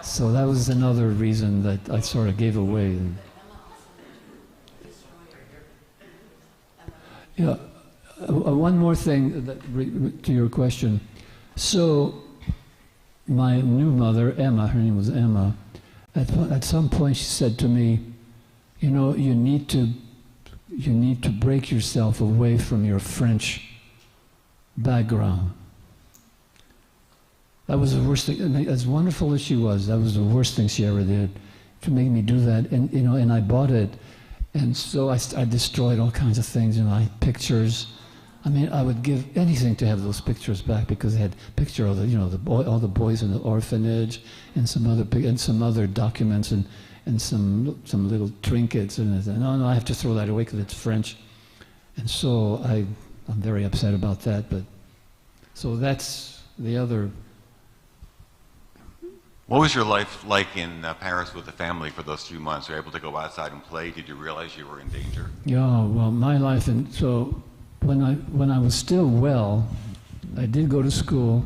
so that was another reason that I sort of gave away. Yeah, one more thing to your question. So, my new mother, Emma, her name was Emma. At some point, she said to me, you need to break yourself away from your French background. That was the worst thing. And as wonderful as she was, that was the worst thing she ever did, to make me do that. And and I bought it, and so I destroyed all kinds of things. Pictures. I would give anything to have those pictures back, because they had picture of all the boys in the orphanage, and some other documents, and some little trinkets, and I said, no, I have to throw that away because it's French. And so I'm very upset about that. But so that's the other. What was your life like in Paris with the family for those 2 months? Were you able to go outside and play? Did you realize you were in danger? Yeah, well, my life, and so when I was still well, I did go to school.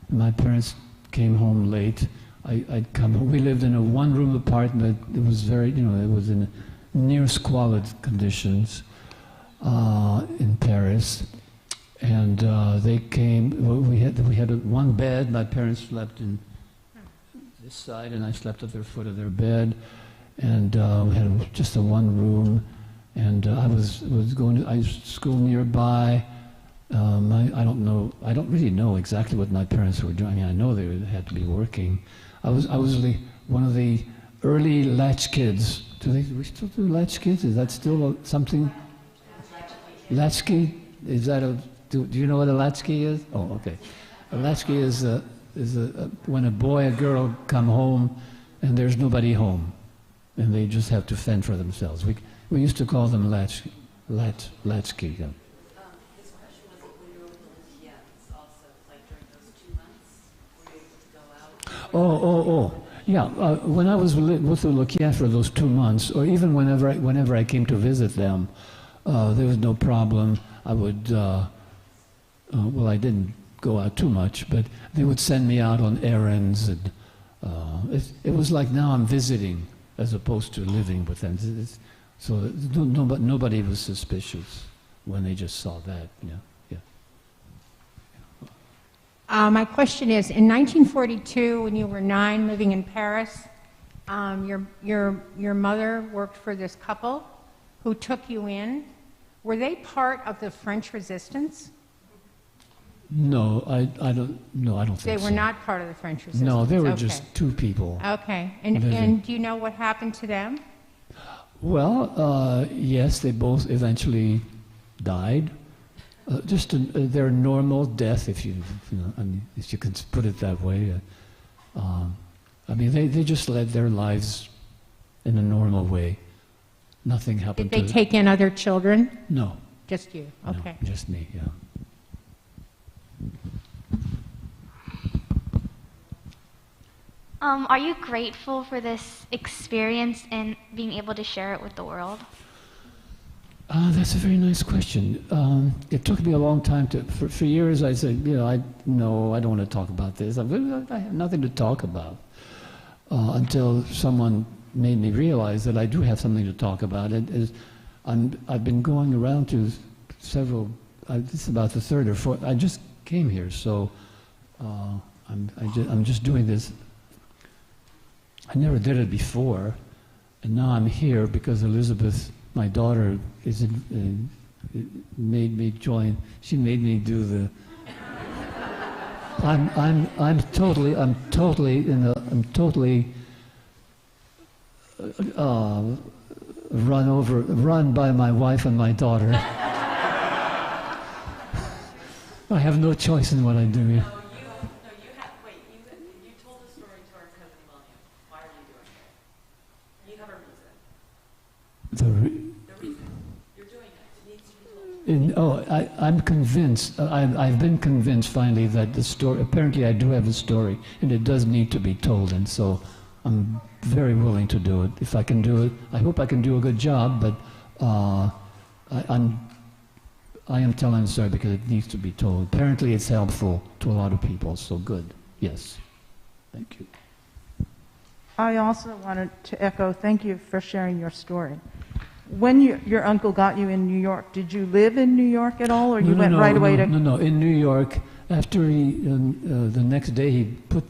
My parents came home late. I'd come home. We lived in a one-room apartment. It was very, it was in near squalid conditions in Paris. And they came. We had one bed. My parents slept in this side, and I slept at the foot of their bed. And we had just a one room. And I was going to school nearby. I don't really know exactly what my parents were doing. I know they had to be working. I was one of the early latch kids. We still do latch kids? Is that still something? Latchkey? Is that do you know what a latchkey is? Oh, okay. A latchkey is when a boy and girl come home and there's nobody home, and they just have to fend for themselves. We used to call them latchkey. Yeah. His question was when you were with the Olympians also, like during those 2 months, were you able to go out? Yeah. When I was with the Lucia for those 2 months, or even whenever I came to visit them, there was no problem. I would, I didn't go out too much, but they would send me out on errands, and it was like now I'm visiting as opposed to living with them. So nobody was suspicious when they just saw that. Yeah. My question is, in 1942, when you were 9, living in Paris, your mother worked for this couple who took you in. Were they part of the French resistance? No, I don't. No, I don't They think were so. not part of the French resistance? No, they were Okay. just two people. Okay. living. And do you know what happened to them? Well, yes, they both eventually died. Just their normal death, if you know, I mean, if you can put it that way. I mean, they just led their lives in a normal way. Nothing happened Did to they take in other children? No. Just you? No, Okay. just me, yeah. Are you grateful for this experience and being able to share it with the world? That's a very nice question. It took me a long time for years I said, I don't want to talk about this. I have nothing to talk about. Until someone made me realize that I do have something to talk about. I've been going around to several, this is about the third or fourth, I just came here, so I'm just doing this. I never did it before, and now I'm here because Elizabeth, my daughter, made me join. She made me do the. I'm totally run by my wife and my daughter. I have no choice in what I do. Yeah. You told the story to our cousin William. Why are you doing it? You have a reason. The reason you're doing it needs to be told. I'm convinced. I've been convinced finally that the story. Apparently, I do have a story, and it does need to be told. And so, I'm very willing to do it. If I can do it, I hope I can do a good job. But I am telling the story because it needs to be told. Apparently, it's helpful to a lot of people. So good. Yes. Thank you. I also wanted to echo, thank you for sharing your story. When your uncle got you in New York, did you live in New York at all, or you went right away to? No. In New York, after the next day, he put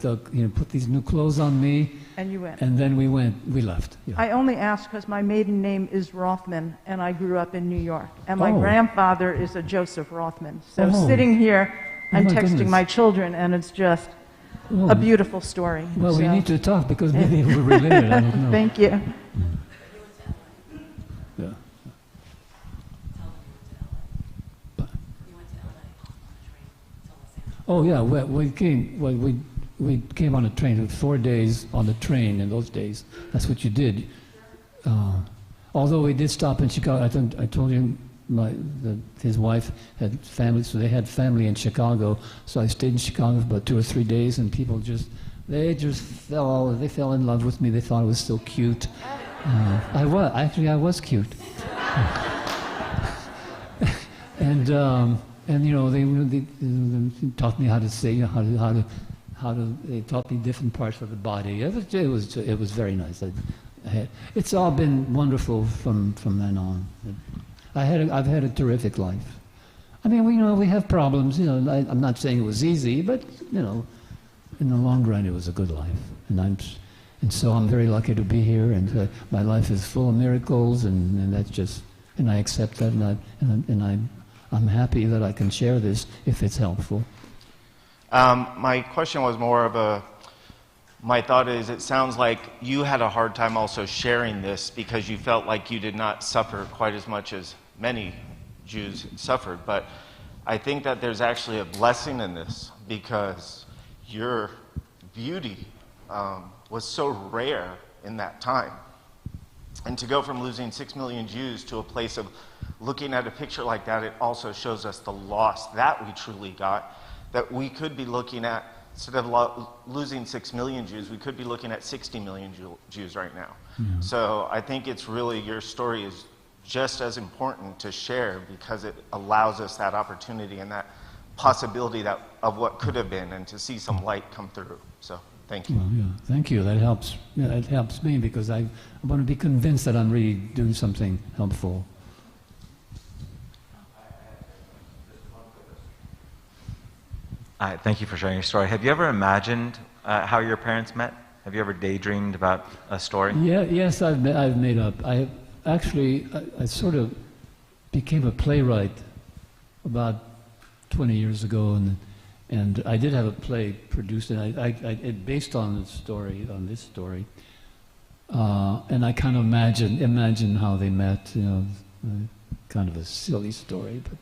these new clothes on me. And you went. And then we left. Yeah. I only asked because my maiden name is Rothman, and I grew up in New York. And my grandfather is a Joseph Rothman. So sitting here, I'm texting my children, and it's just a beautiful story. Well, we need to talk because maybe we're related. I don't know. Thank you. Yeah. Oh yeah, we came on a train. 4 days on the train in those days. That's what you did. Although we did stop in Chicago. I told you his wife had family, so they had family in Chicago. So I stayed in Chicago for about 2 or 3 days, and people they fell in love with me. They thought I was so cute. I was cute. And they taught me how to say, they taught me different parts of the body. It was very nice. It's all been wonderful from then on. I've had a terrific life. I mean, we have problems. I'm not saying it was easy, but in the long run, it was a good life. And so I'm very lucky to be here. And my life is full of miracles, and that's just, and I accept that, and I'm happy that I can share this if it's helpful. My question was more of my thought is, it sounds like you had a hard time also sharing this because you felt like you did not suffer quite as much as many Jews suffered. But I think that there's actually a blessing in this because your beauty was so rare in that time. And to go from losing 6 million Jews to a place of looking at a picture like that, it also shows us the loss that we truly got, that we could be looking at, instead of losing 6 million Jews, we could be looking at 60 million Jews right now. Yeah. So I think it's really, your story is just as important to share because it allows us that opportunity and that possibility of what could have been and to see some light come through. So thank you. Well, yeah, thank you. That helps. Yeah, it helps me because I want to be convinced that I'm really doing something helpful. Thank you for sharing your story. Have you ever imagined how your parents met? Have you ever daydreamed about a story? Yeah, yes, I've made up. I actually, I sort of became a playwright about 20 years ago, and I did have a play produced, and it based on this story, and I kind of imagine how they met, you know, kind of a silly story, but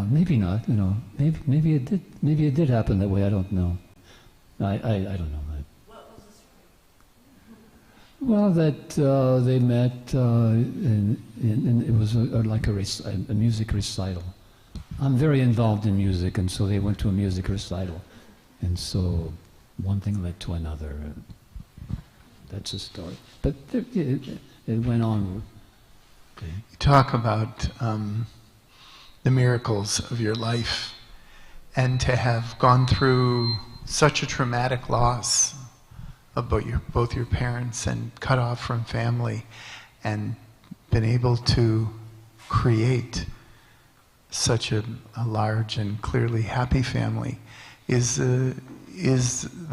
maybe not, you know, maybe it did happen that way. I don't know. I don't know. What was the story? Well, that they met, and it was like a music recital. I'm very involved in music, and so they went to a music recital, and so one thing led to another. That's a story. But it went on. Okay. You talk about the miracles of your life, and to have gone through such a traumatic loss of both your parents and cut off from family, and been able to create such a large and clearly happy family is the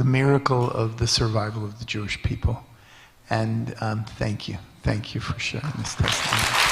miracle of the survival of the Jewish people. And thank you for sharing this testimony.